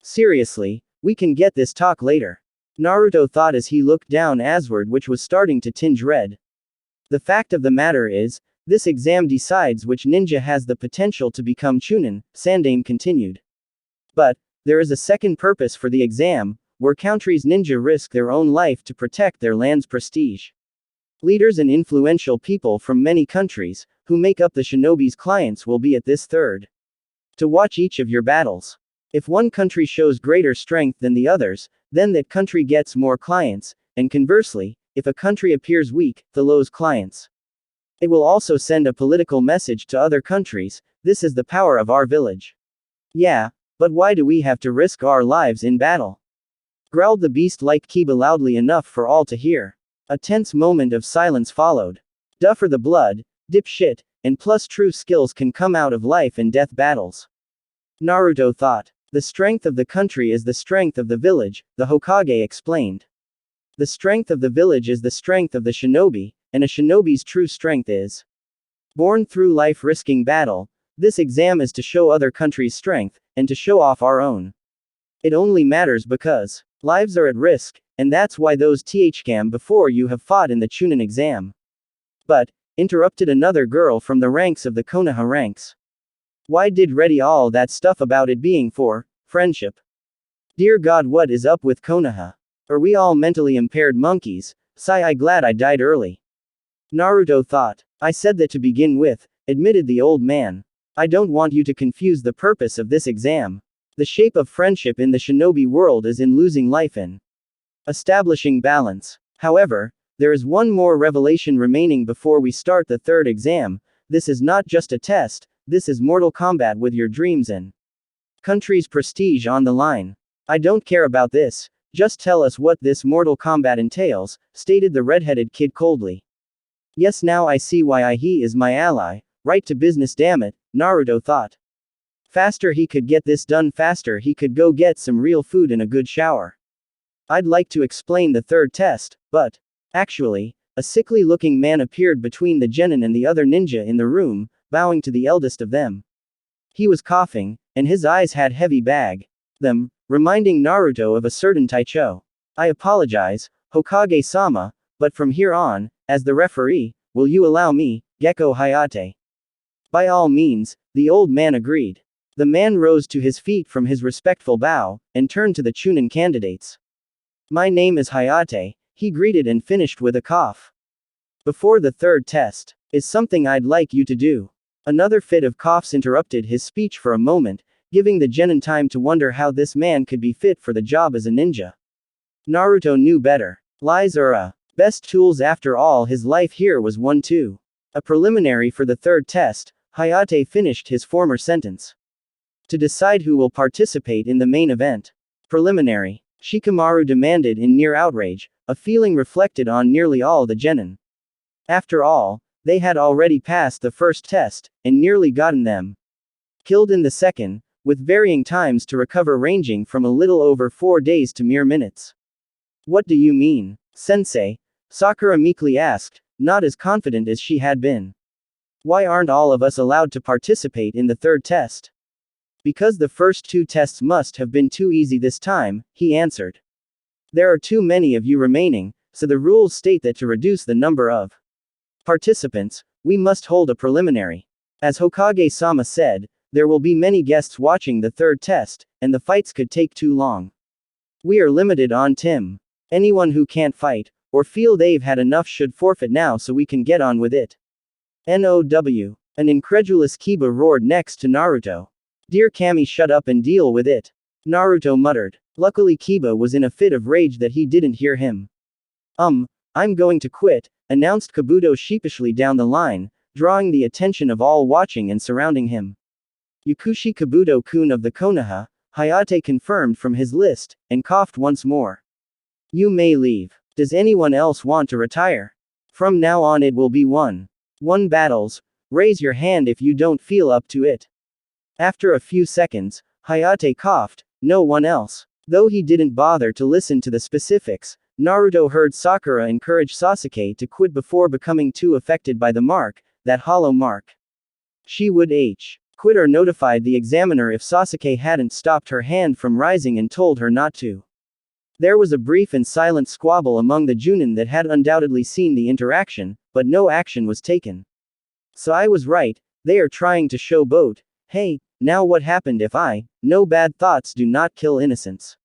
Seriously, we can get this talk later. Naruto thought as he looked down Asward, which was starting to tinge red. The fact of the matter is, this exam decides which ninja has the potential to become Chunin, Sandaime continued. But, there is a second purpose for the exam, where countries' ninja risk their own life to protect their land's prestige. Leaders and influential people from many countries, who make up the shinobi's clients, will be at this third. To watch each of your battles. If one country shows greater strength than the others, then that country gets more clients, and conversely, if a country appears weak, the lose clients. It will also send a political message to other countries. This is the power of our village. Yeah, but why do we have to risk our lives in battle? Growled the beast-like Kiba loudly enough for all to hear. A tense moment of silence followed. Duh for the blood, dipshit, and plus true skills can come out of life and death battles. Naruto thought. The strength of the country is the strength of the village, the Hokage explained. The strength of the village is the strength of the shinobi, and a shinobi's true strength is born through life risking battle. This exam is to show other countries' strength, and to show off our own. It only matters because lives are at risk, and that's why those THCAM before you have fought in the Chunin exam. But, interrupted another girl from the ranks of the Konoha ranks. Why did ready all that stuff about it being for friendship? Dear God, what is up with Konoha? Are we all mentally impaired monkeys? Sigh, I glad I died early. Naruto thought. I said that to begin with, admitted the old man. I don't want you to confuse the purpose of this exam. The shape of friendship in the shinobi world is in losing life in establishing balance. However, there is one more revelation remaining before we start the third exam. This is not just a test, this is Mortal Kombat with your dreams and country's prestige on the line. I don't care about this, just tell us what this Mortal Kombat entails, stated the red-headed kid coldly. Yes, now I see why he is my ally. Right to business, damn it, Naruto thought. Faster he could get this done, faster he could go get some real food and a good shower. I'd like to explain the third test, but actually, a sickly-looking man appeared between the genin and the other ninja in the room, bowing to the eldest of them. He was coughing, and his eyes had heavy bag. Them, reminding Naruto of a certain Taicho. I apologize, Hokage-sama, but from here on, as the referee, will you allow me, Gekko Hayate? By all means, the old man agreed. The man rose to his feet from his respectful bow, and turned to the Chunin candidates. My name is Hayate, he greeted and finished with a cough. Before the third test, is something I'd like you to do. Another fit of coughs interrupted his speech for a moment, giving the genin time to wonder how this man could be fit for the job as a ninja. Naruto knew better. Lies are best tools, after all his life here was one too. A preliminary for the third test, Hayate finished his former sentence. To decide who will participate in the main event. Preliminary. Shikamaru demanded in near outrage, a feeling reflected on nearly all the genin. After all, they had already passed the first test, and nearly gotten them killed in the second, with varying times to recover ranging from a little over 4 days to mere minutes. What do you mean, sensei? Sakura meekly asked, not as confident as she had been. Why aren't all of us allowed to participate in the third test? Because the first 2 tests must have been too easy this time, he answered. There are too many of you remaining, so the rules state that to reduce the number of participants, we must hold a preliminary. As Hokage-sama said, there will be many guests watching the third test, and the fights could take too long. We are limited on time. Anyone who can't fight, or feel they've had enough should forfeit now so we can get on with it. NOW. An incredulous Kiba roared next to Naruto. Dear Kami, shut up and deal with it. Naruto muttered. Luckily Kiba was in a fit of rage that he didn't hear him. I'm going to quit, announced Kabuto sheepishly down the line, drawing the attention of all watching and surrounding him. Yakushi Kabuto-kun of the Konoha, Hayate confirmed from his list, and coughed once more. You may leave. Does anyone else want to retire? From now on it will be 1-1 battles, raise your hand if you don't feel up to it. After a few seconds, Hayate coughed, no one else. Though he didn't bother to listen to the specifics, Naruto heard Sakura encourage Sasuke to quit before becoming too affected by the mark, that hollow mark. She would quit or notified the examiner if Sasuke hadn't stopped her hand from rising and told her not to. There was a brief and silent squabble among the Junin that had undoubtedly seen the interaction, but no action was taken. So I was right, they are trying to showboat. Hey, now what happened if no bad thoughts do not kill innocents.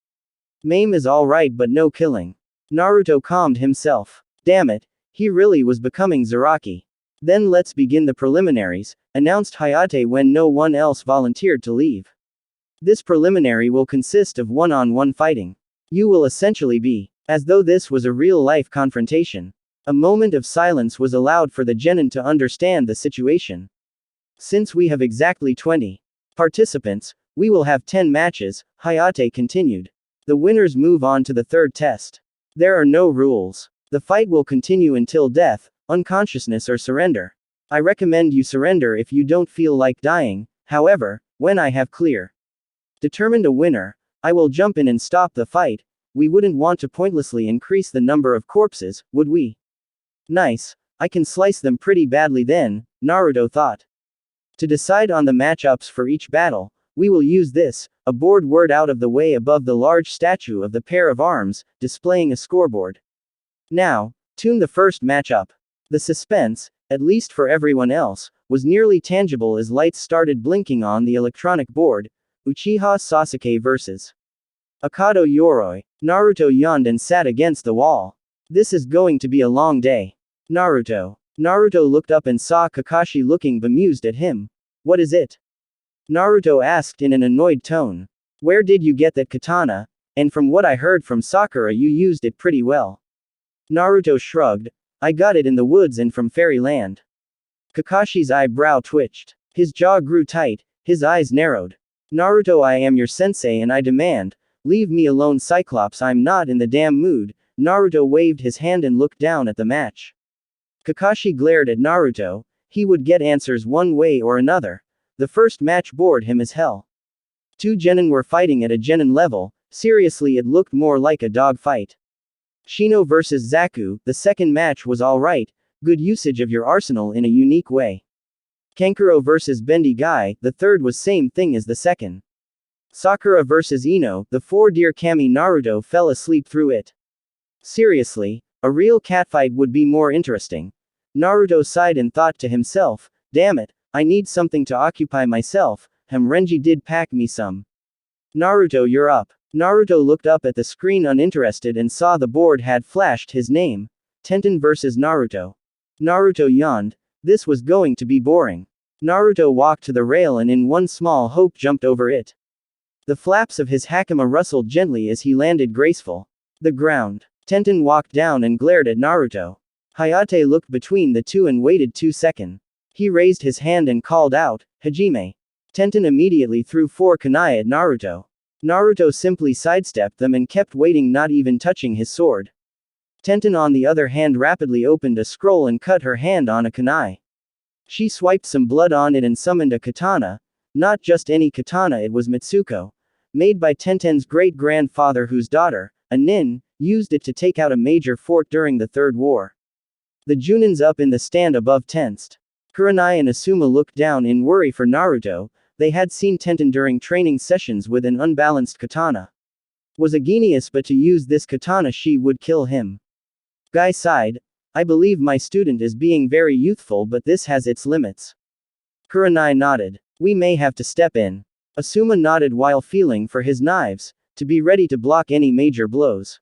Maim is alright but no killing. Naruto calmed himself. Damn it, he really was becoming Zaraki. Then let's begin the preliminaries, announced Hayate when no one else volunteered to leave. This preliminary will consist of one-on-one fighting. You will essentially be, as though this was a real-life confrontation. A moment of silence was allowed for the genin to understand the situation. Since we have exactly 20 participants, we will have 10 matches, Hayate continued. The winners move on to the third test. There are no rules. The fight will continue until death, unconsciousness or surrender. I recommend you surrender if you don't feel like dying, however, when I have determined a winner, I will jump in and stop the fight. We wouldn't want to pointlessly increase the number of corpses, would we? Nice, I can slice them pretty badly then, Naruto thought. To decide on the matchups for each battle, we will use this, a board word out of the way above the large statue of the pair of arms, displaying a scoreboard. Now, tune the first matchup. The suspense, at least for everyone else, was nearly tangible as lights started blinking on the electronic board. Uchiha Sasuke vs. Akado Yoroi. Naruto yawned and sat against the wall. This is going to be a long day. Naruto looked up and saw Kakashi looking bemused at him. What is it? Naruto asked in an annoyed tone. Where did you get that katana? And from what I heard from Sakura, you used it pretty well. Naruto shrugged. I got it in the woods and from fairyland. Kakashi's eyebrow twitched. His jaw grew tight, his eyes narrowed. Naruto, I am your sensei and I demand, leave me alone, Cyclops, I'm not in the damn mood. Naruto waved his hand and looked down at the match. Kakashi glared at Naruto. He would get answers one way or another. The first match bored him as hell. Two genin were fighting at a genin level. Seriously, it looked more like a dog fight. Shino vs Zaku, the second match was alright, good usage of your arsenal in a unique way. Kankuro vs Bendy Guy, the third was same thing as the second. Sakura vs Ino, the four dear Kami. Naruto fell asleep through it. Seriously, a real catfight would be more interesting. Naruto sighed and thought to himself, damn it, I need something to occupy myself. Renji did pack me some. Naruto, you're up. Naruto looked up at the screen uninterested and saw the board had flashed his name. Tenten vs Naruto. Naruto yawned. This was going to be boring. Naruto walked to the rail and in one small hope jumped over it. The flaps of his hakama rustled gently as he landed graceful. The ground. Tenten walked down and glared at Naruto. Hayate looked between the two and waited 2 seconds. He raised his hand and called out, Hajime. Tenten immediately threw 4 kunai at Naruto. Naruto simply sidestepped them and kept waiting, not even touching his sword. Tenten on the other hand rapidly opened a scroll and cut her hand on a kunai. She swiped some blood on it and summoned a katana. Not just any katana, it was Mitsuko. Made by Tenten's great-grandfather whose daughter, a nin, used it to take out a major fort during the Third War. The Junins up in the stand above tensed. Kurenai and Asuma looked down in worry for Naruto. They had seen Tenten during training sessions with an unbalanced katana. Was a genius, but to use this katana she would kill him. Guy sighed. I believe my student is being very youthful, but this has its limits. Kurenai nodded. We may have to step in. Asuma nodded while feeling for his knives, to be ready to block any major blows.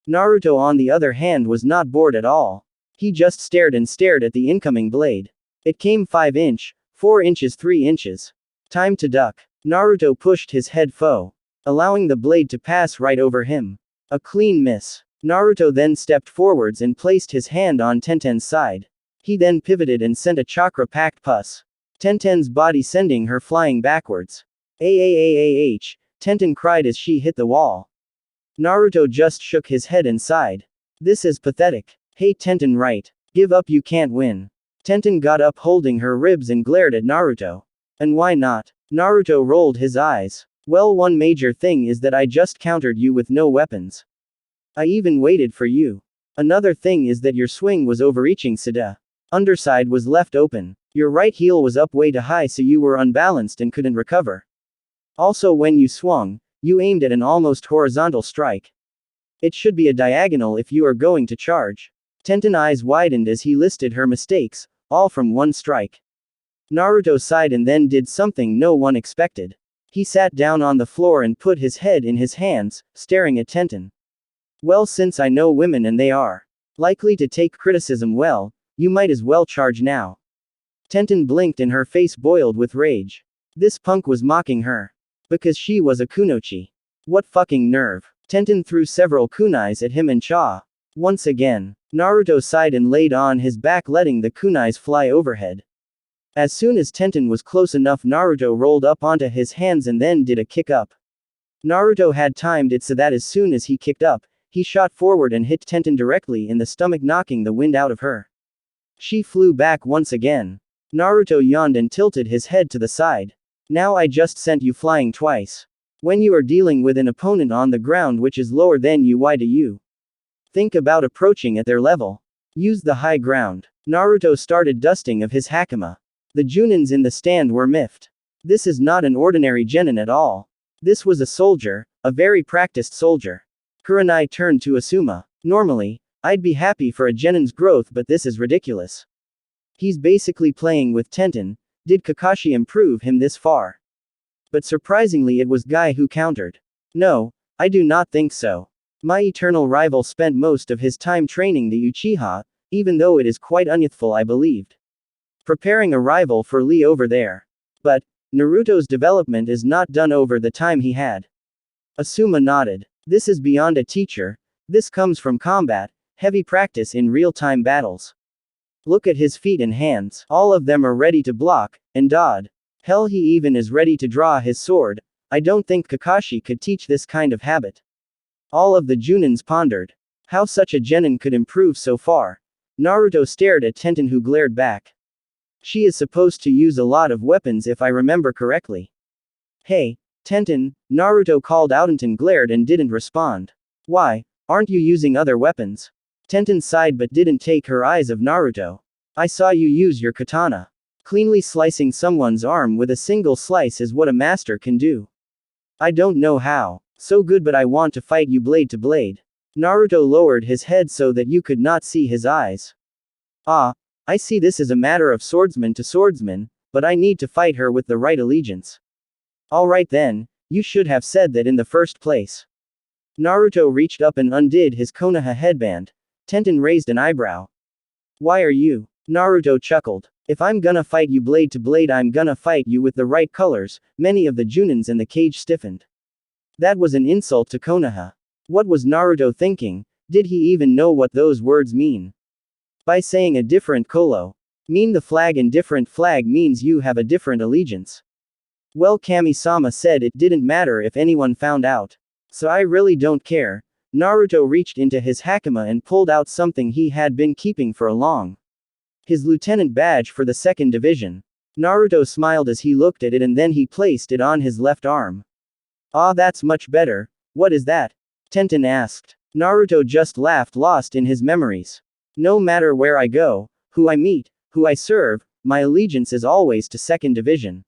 Naruto on the other hand was not bored at all. He just stared and stared at the incoming blade. It came 5 inch, 4 inches, 3 inches. Time to duck. Naruto pushed his head forward, allowing the blade to pass right over him. A clean miss. Naruto then stepped forwards and placed his hand on Tenten's side. He then pivoted and sent a chakra-packed pus. Tenten's body sending her flying backwards. Aaaaah! Tenten cried as she hit the wall. Naruto just shook his head and sighed. This is pathetic. Hey Tenten, right. Give up, you can't win. Tenten got up holding her ribs and glared at Naruto. And why not? Naruto rolled his eyes. Well, one major thing is that I just countered you with no weapons. I even waited for you. Another thing is that your swing was overreaching, Sada. Underside was left open. Your right heel was up way too high, so you were unbalanced and couldn't recover. Also, when you swung, you aimed at an almost horizontal strike. It should be a diagonal if you are going to charge. Tenten's eyes widened as he listed her mistakes, all from one strike. Naruto sighed and then did something no one expected. He sat down on the floor and put his head in his hands, staring at Tenten. Well, since I know women and they are likely to take criticism well, you might as well charge now. Tenten blinked and her face boiled with rage. This punk was mocking her. Because she was a kunoichi. What fucking nerve. Tenten threw several kunais at him and cha. Once again. Naruto sighed and laid on his back, letting the kunais fly overhead. As soon as Tenten was close enough, Naruto rolled up onto his hands and then did a kick up. Naruto had timed it so that as soon as he kicked up, he shot forward and hit Tenten directly in the stomach, knocking the wind out of her. She flew back once again. Naruto yawned and tilted his head to the side. Now I just sent you flying twice. When you are dealing with an opponent on the ground which is lower than you, why do you think about approaching at their level? Use the high ground. Naruto started dusting of his hakama. The Junins in the stand were miffed. This is not an ordinary genin at all. This was a soldier, a very practiced soldier. Kurenai turned to Asuma. Normally, I'd be happy for a genin's growth, but this is ridiculous. He's basically playing with Tenten. Did Kakashi improve him this far? But surprisingly it was Guy who countered. No, I do not think so. My eternal rival spent most of his time training the Uchiha, even though it is quite unyouthful, I believed. Preparing a rival for Lee over there. But, Naruto's development is not done over the time he had. Asuma nodded. This is beyond a teacher. This comes from combat, heavy practice in real-time battles. Look at his feet and hands. All of them are ready to block, and dodge. Hell, he even is ready to draw his sword. I don't think Kakashi could teach this kind of habit. All of the Junins pondered. How such a genin could improve so far. Naruto stared at Tenten, who glared back. She is supposed to use a lot of weapons if I remember correctly. Hey, Tenten, Naruto called out. Tenten glared and didn't respond. Why, aren't you using other weapons? Tenten sighed but didn't take her eyes off Naruto. I saw you use your katana. Cleanly slicing someone's arm with a single slice is what a master can do. I don't know how. So good, but I want to fight you blade to blade. Naruto lowered his head so that you could not see his eyes. Ah, I see this is a matter of swordsman to swordsman, but I need to fight her with the right allegiance. Alright then, you should have said that in the first place. Naruto reached up and undid his Konoha headband. Tenten raised an eyebrow. Why are you? Naruto chuckled. If I'm gonna fight you blade to blade, I'm gonna fight you with the right colors. Many of the Junins in the cage stiffened. That was an insult to Konoha. What was Naruto thinking? Did he even know what those words mean? By saying a different color mean the flag and different flag means you have a different allegiance. Well, Kami-sama said it didn't matter if anyone found out. So I really don't care. Naruto reached into his hakama and pulled out something he had been keeping for a long. His lieutenant badge for the 2nd Division. Naruto smiled as he looked at it and then he placed it on his left arm. Ah, that's much better. What is that? Tenten asked. Naruto just laughed, lost in his memories. No matter where I go, who I meet, who I serve, my allegiance is always to 2nd Division.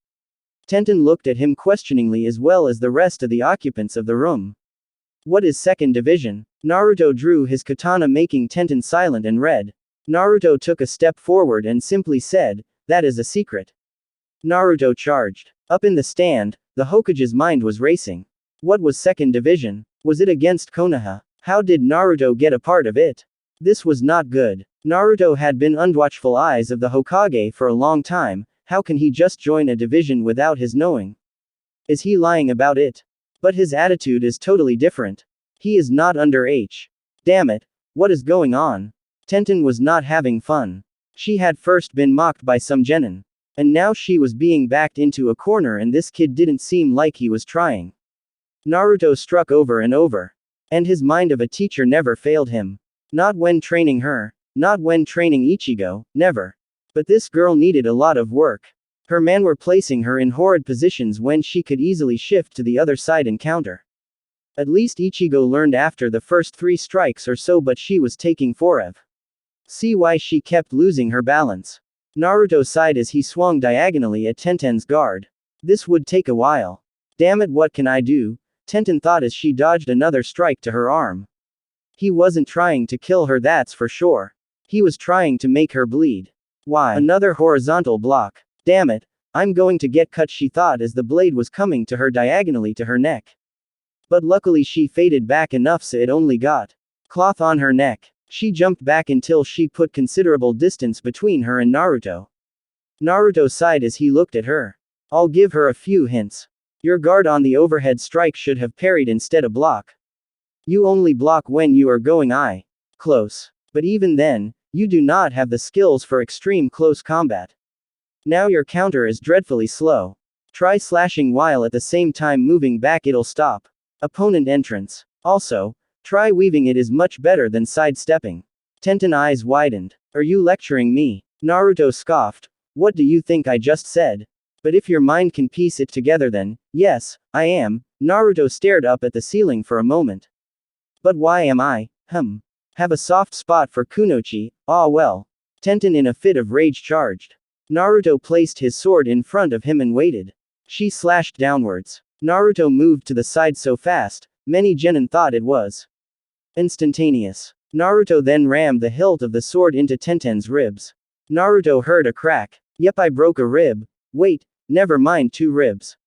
Tenten looked at him questioningly as well as the rest of the occupants of the room. What is 2nd Division? Naruto drew his katana, making Tenten silent and read. Naruto took a step forward and simply said, that is a secret. Naruto charged. Up in the stand, the Hokage's mind was racing. What was 2nd Division? Was it against Konoha? How did Naruto get a part of it? This was not good. Naruto had been unwatchful eyes of the Hokage for a long time. How can he just join a division without his knowing? Is he lying about it? But his attitude is totally different. He is not under H. Damn it, what is going on? Tenten was not having fun. She had first been mocked by some genin. And now she was being backed into a corner and this kid didn't seem like he was trying. Naruto struck over and over. And his mind of a teacher never failed him. Not when training her. Not when training Ichigo, never. But this girl needed a lot of work. Her men were placing her in horrid positions when she could easily shift to the other side and counter. At least Ichigo learned after the first 3 strikes or so, but she was taking forever. See why she kept losing her balance. Naruto sighed as he swung diagonally at Tenten's guard. This would take a while. Damn it, what can I do? Tenten thought as she dodged another strike to her arm. He wasn't trying to kill her, that's for sure. He was trying to make her bleed. Why? Another horizontal block. Damn it, I'm going to get cut, she thought as the blade was coming to her diagonally to her neck. But luckily she faded back enough so it only got cloth on her neck. She jumped back until she put considerable distance between her and Naruto. Naruto sighed as he looked at her. I'll give her a few hints. Your guard on the overhead strike should have parried instead of block. You only block when you are going close. But even then, you do not have the skills for extreme close combat. Now your counter is dreadfully slow. Try slashing while at the same time moving back, it'll stop. Opponent entrance. Also, try weaving, it is much better than sidestepping. Tenten eyes widened. Are you lecturing me? Naruto scoffed. What do you think I just said? But if your mind can piece it together then, yes, I am. Naruto stared up at the ceiling for a moment. But why am I? Have a soft spot for Kunoichi, ah well. Tenten in a fit of rage charged. Naruto placed his sword in front of him and waited. She slashed downwards. Naruto moved to the side so fast, many genin thought it was instantaneous. Naruto then rammed the hilt of the sword into Tenten's ribs. Naruto heard a crack. Yep, I broke a rib. Wait, never mind, 2 ribs.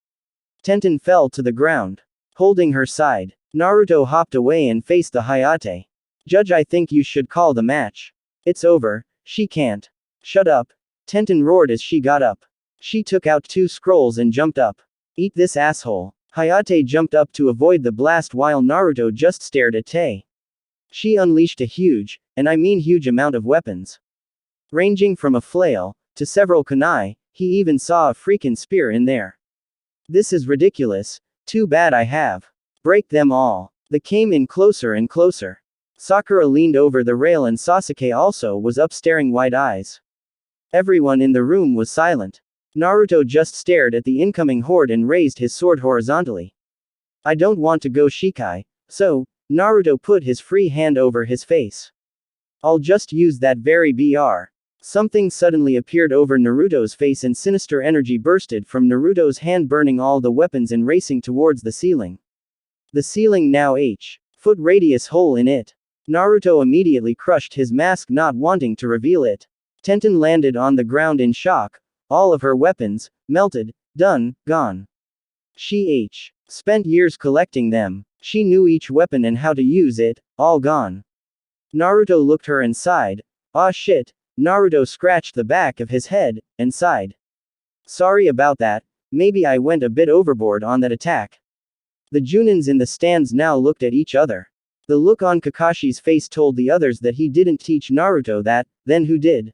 Tenten fell to the ground. Holding her side, Naruto hopped away and faced the Hayate. Judge, I think you should call the match. It's over, she can't. Shut up. Tenten roared as she got up. She took out 2 scrolls and jumped up. Eat this, asshole. Hayate jumped up to avoid the blast while Naruto just stared at Tei. She unleashed a huge, and I mean huge, amount of weapons. Ranging from a flail to several kunai, he even saw a freaking spear in there. This is ridiculous. Too bad I have. Break them all. They came in closer and closer. Sakura leaned over the rail and Sasuke also was up staring wide eyes. Everyone in the room was silent. Naruto just stared at the incoming horde and raised his sword horizontally. I don't want to go Shikai, so, Naruto put his free hand over his face. I'll just use that very BR. Something suddenly appeared over Naruto's face and sinister energy bursted from Naruto's hand, burning all the weapons and racing towards the ceiling. The ceiling now H-foot radius hole in it. Naruto immediately crushed his mask, not wanting to reveal it. Tenten landed on the ground in shock. All of her weapons, melted, done, gone. She spent years collecting them. She knew each weapon and how to use it, all gone. Naruto looked her and sighed. Ah shit. Naruto scratched the back of his head, and sighed. Sorry about that, maybe I went a bit overboard on that attack. The Junins in the stands now looked at each other. The look on Kakashi's face told the others that he didn't teach Naruto that, then who did?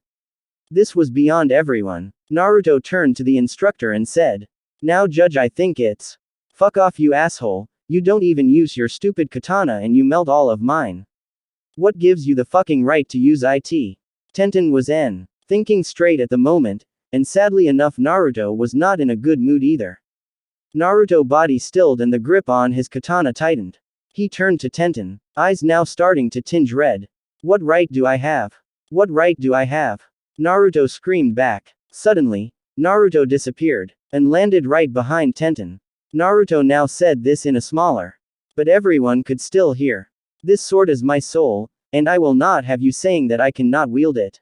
This was beyond everyone. Naruto turned to the instructor and said. Now judge, I think it's. Fuck off, you asshole, you don't even use your stupid katana and you melt all of mine. What gives you the fucking right to use it? Tenten was thinking straight at the moment, and sadly enough Naruto was not in a good mood either. Naruto body stilled and the grip on his katana tightened. He turned to Tenten, eyes now starting to tinge red. What right do I have? What right do I have? Naruto screamed back. Suddenly, Naruto disappeared, and landed right behind Tenten. Naruto now said this in a smaller, but everyone could still hear. This sword is my soul, and I will not have you saying that I cannot wield it.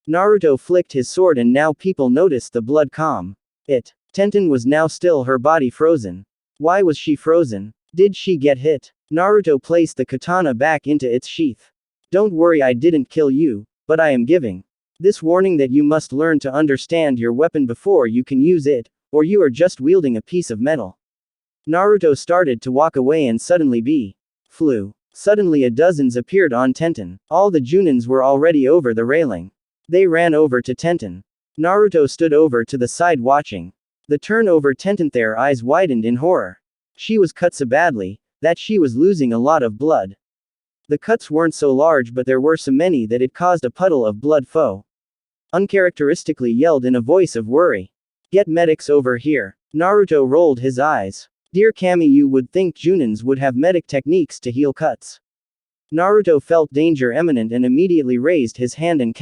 Naruto flicked his sword and now people noticed the blood calm. Tenten was now still, her body frozen. Why was she frozen? Did she get hit? Naruto placed the katana back into its sheath. Don't worry, I didn't kill you, but I am giving this warning that you must learn to understand your weapon before you can use it, or you are just wielding a piece of metal. Naruto started to walk away and suddenly flew. Suddenly a dozens appeared on Tenten. All the Junins were already over the railing. They ran over to Tenten. Naruto stood over to the side watching. The turn over Tenten, their eyes widened in horror. She was cut so badly that she was losing a lot of blood. The cuts weren't so large, but there were so many that it caused a puddle of blood. Foe uncharacteristically yelled in a voice of worry. Get medics over here. Naruto rolled his eyes. Dear Kami, you would think Junins would have medic techniques to heal cuts. Naruto felt danger imminent and immediately raised his hand and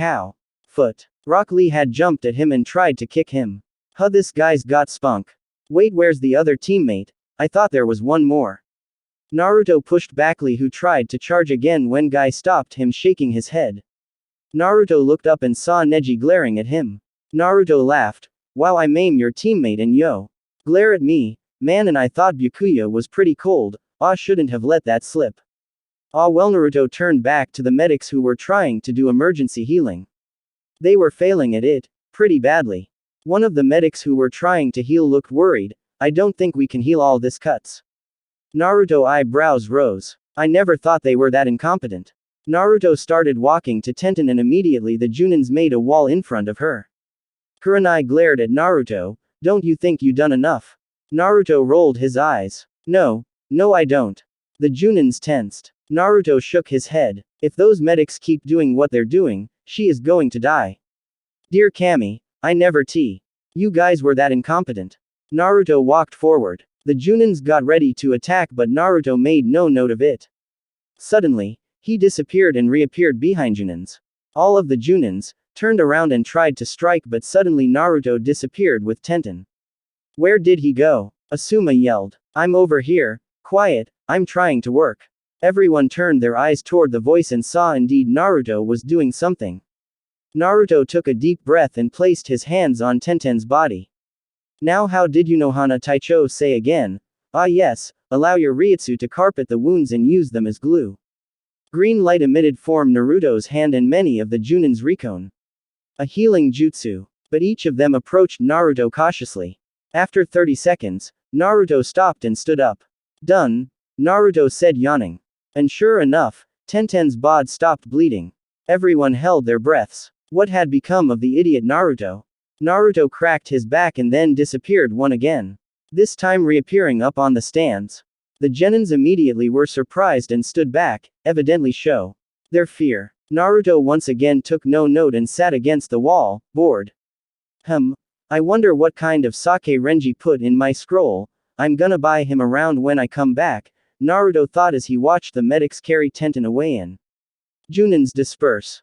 foot. Rock Lee had jumped at him and tried to kick him. Huh, this guy's got spunk. Wait, where's the other teammate? I thought there was one more. Naruto pushed back Lee, who tried to charge again when Guy stopped him, shaking his head. Naruto looked up and saw Neji glaring at him. Naruto laughed. Wow, I maim your teammate and yo glare at me, man, and I thought Byakuya was pretty cold. Ah, shouldn't have let that slip. Ah well. Naruto turned back to the medics who were trying to do emergency healing. They were failing at it pretty badly. One of the medics who were trying to heal looked worried. I don't think we can heal all this cuts. Naruto eyebrows rose. I never thought they were that incompetent. Naruto started walking to Tenten and immediately the Junins made a wall in front of her. Kurenai glared at Naruto. Don't you think you done enough? Naruto rolled his eyes. No, I don't. The Junins tensed. Naruto shook his head. If those medics keep doing what they're doing, she is going to die. Dear Kami, I never you guys were that incompetent. Naruto walked forward. The Junins got ready to attack, but Naruto made no note of it. Suddenly, he disappeared and reappeared behind Junins. All of the Junins turned around and tried to strike, but suddenly Naruto disappeared with Tenten. Where did he go? Asuma yelled. I'm over here. Quiet, I'm trying to work. Everyone turned their eyes toward the voice and saw indeed Naruto was doing something. Naruto took a deep breath and placed his hands on Tenten's body. Now how did you know? Hana Taicho say again. Ah yes, allow your Ryutsu to carpet the wounds and use them as glue. Green light emitted from Naruto's hand and many of the Junins recon a healing jutsu. But each of them approached Naruto cautiously. After 30 seconds, Naruto stopped and stood up. Done, Naruto said, yawning. And sure enough, Tenten's bod stopped bleeding. Everyone held their breaths. What had become of the idiot Naruto? Naruto cracked his back and then disappeared one again. This time reappearing up on the stands. The Genins immediately were surprised and stood back, evidently show their fear. Naruto once again took no note and sat against the wall, bored. I wonder what kind of sake Renji put in my scroll. I'm gonna buy him around when I come back, Naruto thought as he watched the medics carry Tenten away in. Junins disperse.